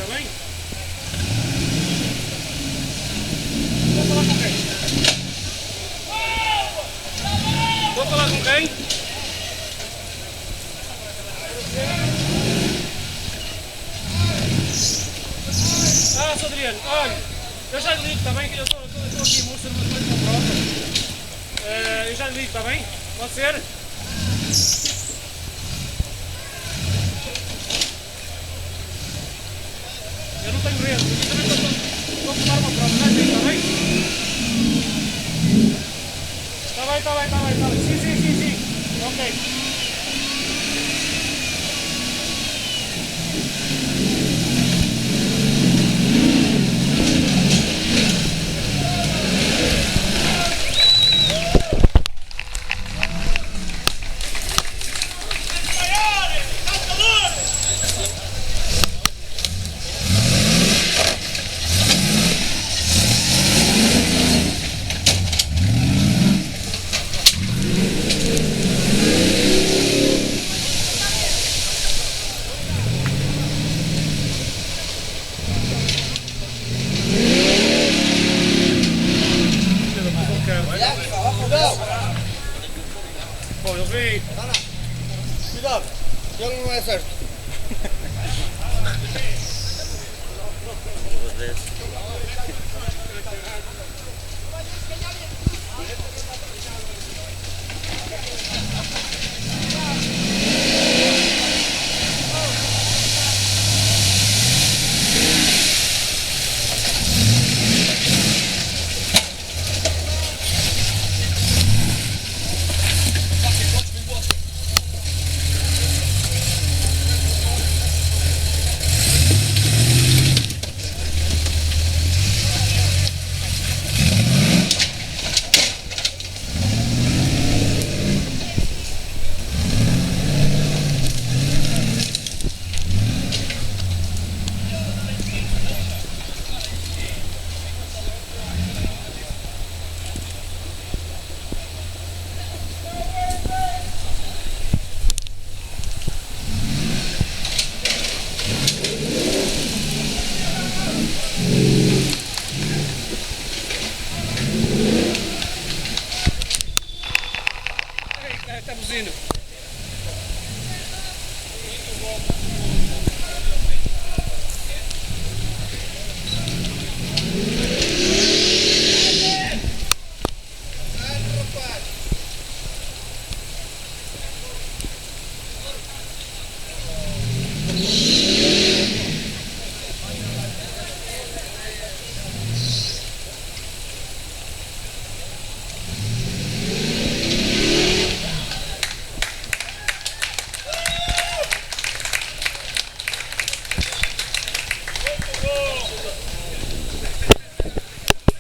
também? Vou falar com quem? Vou falar com quem? Ah, sou Adriano, olha, eu já lhe ligo, está bem? Eu estou aqui em Múrcia numa coisa com prova. Eu já lhe ligo, está bem? Pode ser? Eu não tenho medo, eu também estou a tomar uma prova, está bem? Está bem. Sim. Ok. Bom, eu vi. Cuidado, ele não é certo. Está buzina.